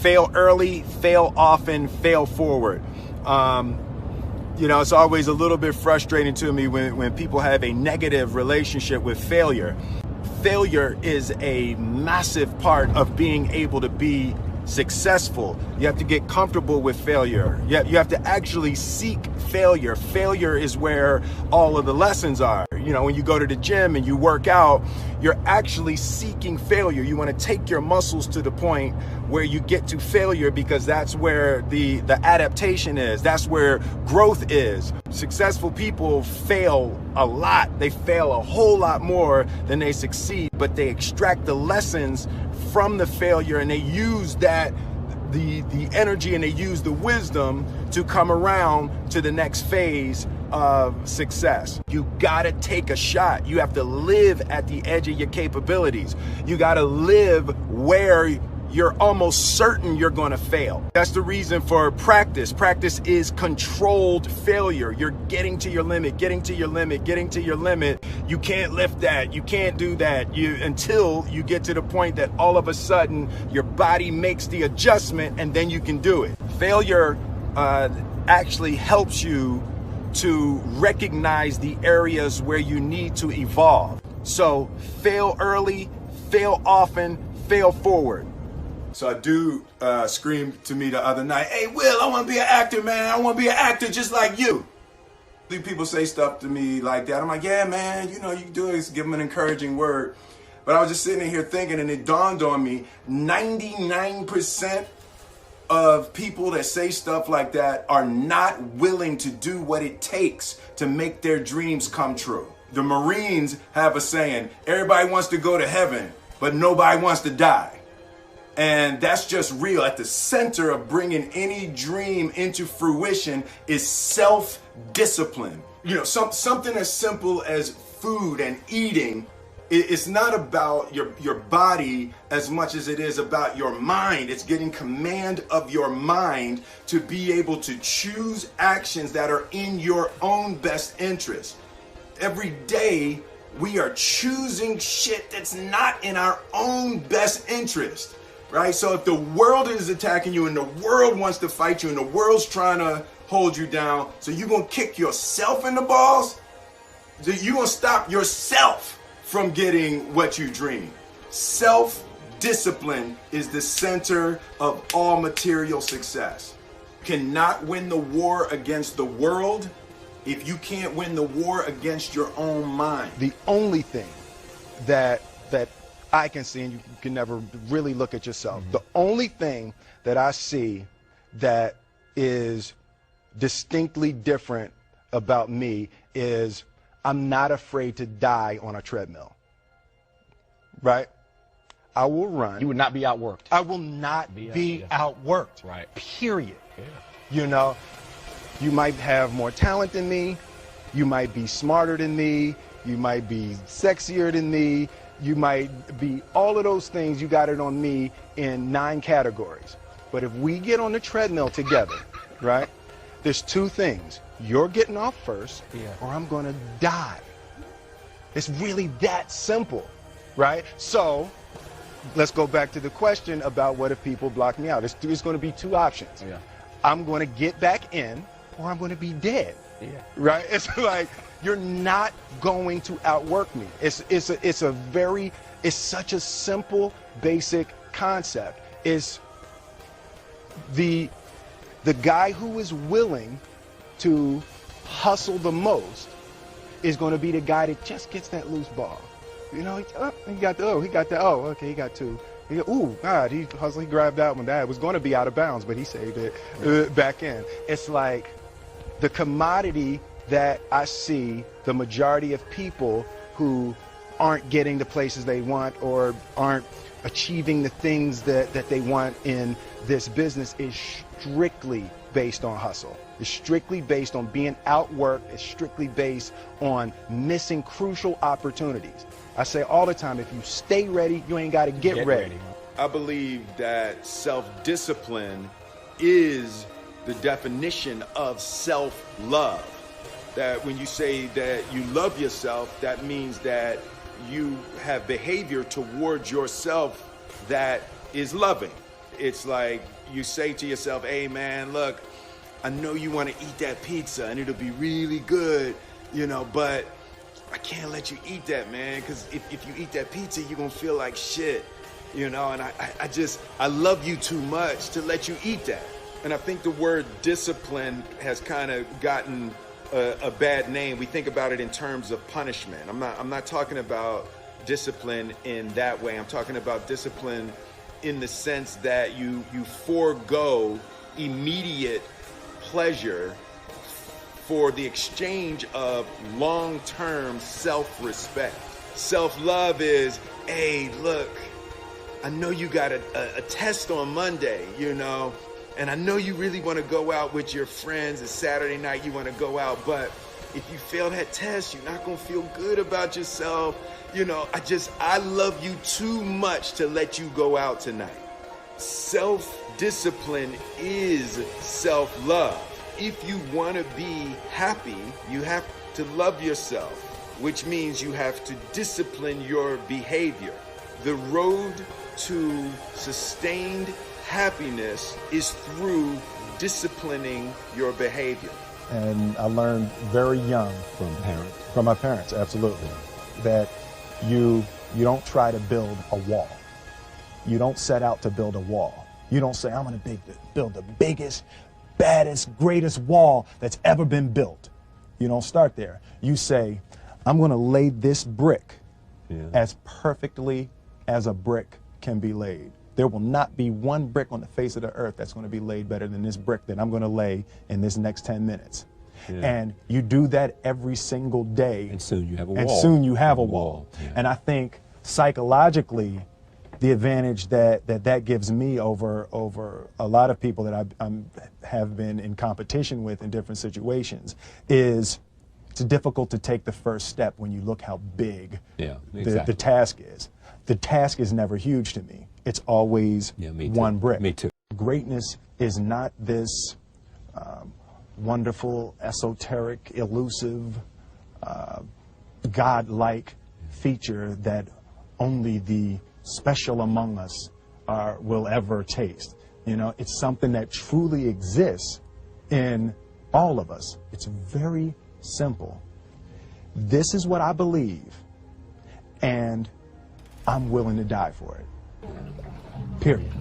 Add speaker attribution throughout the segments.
Speaker 1: fail early, fail often, fail forward. It's always a little bit frustrating to me when people have a negative relationship with failure. Failure is a massive part of being able to be successful. You have to get comfortable with failure. You have to actually seek failure. Failure is where all of the lessons are. When you go to the gym and you work out, you're actually seeking failure. You want to take your muscles to the point where you get to failure, because that's where the adaptation is. That's where growth is. Successful people fail a lot. They fail a whole lot more than they succeed, but they extract the lessons from the failure, and they use that the energy, and they use the wisdom to come around to the next phase of success. You gotta take a shot. You have to live at the edge of your capabilities. You gotta live where you're almost certain you're gonna fail. That's the reason for practice. Practice is controlled failure. You're getting to your limit, getting to your limit, getting to your limit. You can't lift that, you can't do that, until you get to the point that all of a sudden your body makes the adjustment, and then you can do it. Failure actually helps you to recognize the areas where you need to evolve. So fail early, fail often, fail forward. So a dude screamed to me the other night, "Hey, Will, I want to be an actor, man. I want to be an actor just like you." People say stuff to me like that. I'm like, "Yeah, man, you can do it." Give them an encouraging word. But I was just sitting in here thinking, and it dawned on me, 99% of people that say stuff like that are not willing to do what it takes to make their dreams come true. The Marines have a saying, everybody wants to go to heaven, but nobody wants to die. And that's just real. At the center of bringing any dream into fruition is self-discipline. Something as simple as food and eating. It's not about your body as much as it is about your mind. It's getting command of your mind to be able to choose actions that are in your own best interest. Every day, we are choosing shit that's not in our own best interest. Right? So if the world is attacking you, and the world wants to fight you, and the world's trying to hold you down, so you're going to kick yourself in the balls? You're going to stop yourself from getting what you dream. Self-discipline is the center of all material success. You cannot win the war against the world if you can't win the war against your own mind.
Speaker 2: The only thing that I can see, and you can never really look at yourself, the only thing that I see that is distinctly different about me is I'm not afraid to die on a treadmill. Right? I will run.
Speaker 3: You would not be outworked.
Speaker 2: I will not be outworked.
Speaker 3: Right.
Speaker 2: Period.
Speaker 3: Yeah.
Speaker 2: You might have more talent than me. You might be smarter than me. You might be sexier than me. You might be all of those things. You got it on me in 9 categories. But if we get on the treadmill together, right, there's 2 things. You're getting off first, or I'm going to die. It's really that simple, right? So let's go back to the question about what if people block me out. There's going to be 2 options.
Speaker 3: Yeah.
Speaker 2: I'm going to get back in, or I'm going to be dead.
Speaker 3: Yeah.
Speaker 2: Right? It's like, you're not going to outwork me. It's such a simple, basic concept. It's the guy who is willing to hustle the most is going to be the guy that just gets that loose ball. He got 2. He hustled, he grabbed that one. That was going to be out of bounds, but he saved it back in. It's like the commodity that I see the majority of people who aren't getting the places they want or aren't achieving the things that they want in this business is strictly based on hustle. It's strictly based on being outworked. It's strictly based on missing crucial opportunities. I say all the time, if you stay ready, you ain't got to get ready.
Speaker 1: I believe that self-discipline is the definition of self-love. That when you say that you love yourself, that means that you have behavior towards yourself that is loving. It's like you say to yourself, hey man, look, I know you want to eat that pizza and it'll be really good, you know, but I can't let you eat that, man, because if you eat that pizza, you're going to feel like shit, you know, and I love you too much to let you eat that. And I think the word discipline has kind of gotten a bad name. We think about it in terms of punishment. I'm not talking about discipline in that way. I'm talking about discipline in the sense that you forego immediate pleasure for the exchange of long-term self-respect. Self-love is, hey, look, I know you got a test on Monday, you know, and I know you really want to go out with your friends. It's Saturday night, you want to go out, but if you fail that test, you're not going to feel good about yourself. You know, I love you too much to let you go out tonight. Self-discipline is self-love. If you want to be happy, you have to love yourself, which means you have to discipline your behavior. The road to sustained happiness is through disciplining your behavior.
Speaker 2: And I learned very young from my parents, absolutely, that you don't try to build a wall. You don't set out to build a wall. You don't say, I'm going to build the biggest, baddest, greatest wall that's ever been built. You don't start there. You say, I'm going to lay this brick as perfectly as a brick can be laid. There will not be one brick on the face of the earth that's going to be laid better than this brick that I'm going to lay in this next 10 minutes. Yeah. And you do that every single day. And soon you have a wall. And soon you have a wall. Yeah. And I think psychologically, the advantage that gives me over a lot of people that I have been in competition with in different situations is it's difficult to take the first step when you look how big the task is. The task is never huge to me. It's always one brick. Me too. Greatness is not this wonderful, esoteric, elusive, God-like feature that only the special among us will ever taste. You know, it's something that truly exists in all of us. It's very simple. This is what I believe, and I'm willing to die for it. Period.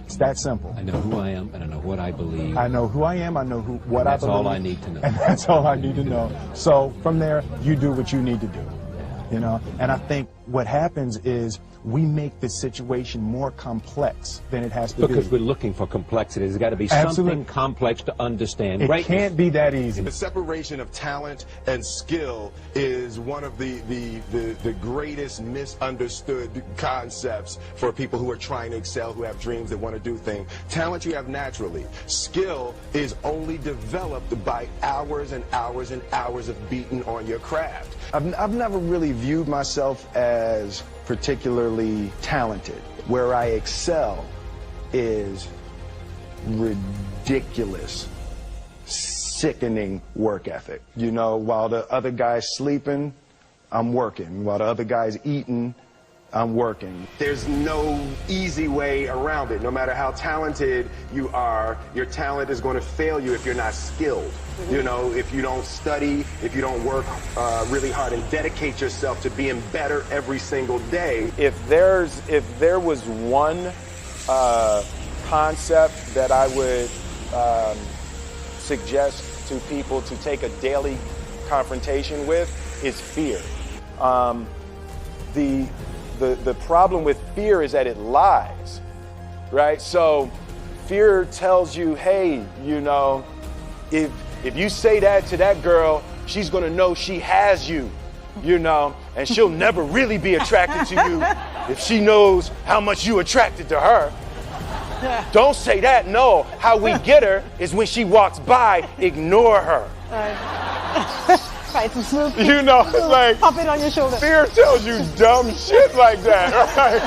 Speaker 2: It's that simple.
Speaker 4: I know who I am, and I know what I believe.
Speaker 2: I know who I am, I know what I believe.
Speaker 4: That's all I need to know.
Speaker 2: And that's all I need to know. So from there, you do what you need to do. You know, and I think what happens is we make the situation more complex than it has to be.
Speaker 4: Because we're looking for complexity. There's got to be something complex to understand.
Speaker 2: It can't be that easy.
Speaker 5: The separation of talent and skill is one of the greatest misunderstood concepts for people who are trying to excel, who have dreams, that want to do things. Talent you have naturally. Skill is only developed by hours and hours and hours of beating on your craft.
Speaker 2: I've never really viewed myself as particularly talented. Where I excel is ridiculous, sickening work ethic. You know, while the other guy's sleeping, I'm working. While the other guy's eating, I'm working.
Speaker 5: There's no easy way around it. No matter how talented you are, your talent is going to fail you if you're not skilled. You know, if you don't study, if you don't work really hard and dedicate yourself to being better every single day.
Speaker 6: If there was one concept that I would suggest to people to take a daily confrontation with, is fear. The problem with fear is that it lies, right? So fear tells you, hey, you know, if you say that to that girl, she's gonna know she has you, you know, and she'll never really be attracted to you if she knows how much you attracted to her. Don't say that, no. How we get her is when she walks by, ignore her.
Speaker 7: Right, to smooth.
Speaker 6: You know, it's like,
Speaker 7: pop it on your shoulder.
Speaker 6: Fear tells you dumb shit like that, right?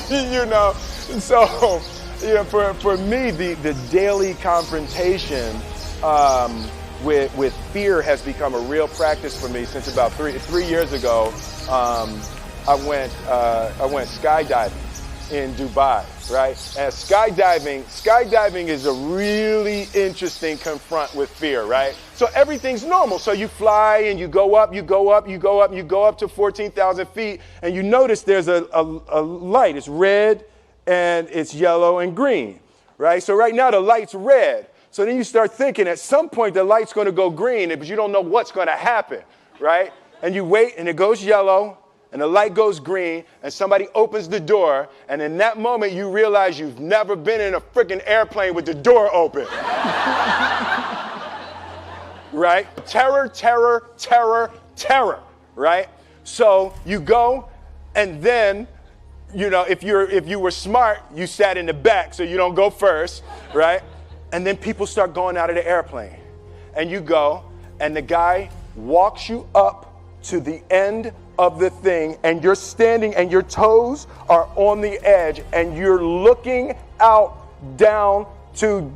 Speaker 6: You know, so, you know, for me, the daily confrontation with fear has become a real practice for me since about three years ago. I went skydiving. in Dubai, right? And skydiving is a really interesting confront with fear, right? So everything's normal. So you fly and you go up to 14,000 feet, and you notice there's a light. It's red and it's yellow and green, right? So right now the light's red. So then you start thinking at some point the light's going to go green, but you don't know what's going to happen, right? And you wait and it goes yellow and the light goes green and somebody opens the door, and in that moment you realize you've never been in a freaking airplane with the door open. Right? Terror, terror, terror, terror, right? So you go, and then, you know, if you were smart, you sat in the back so you don't go first, right? And then people start going out of the airplane. And you go, and the guy walks you up to the end of the thing, and you're standing and your toes are on the edge, and you're looking out down to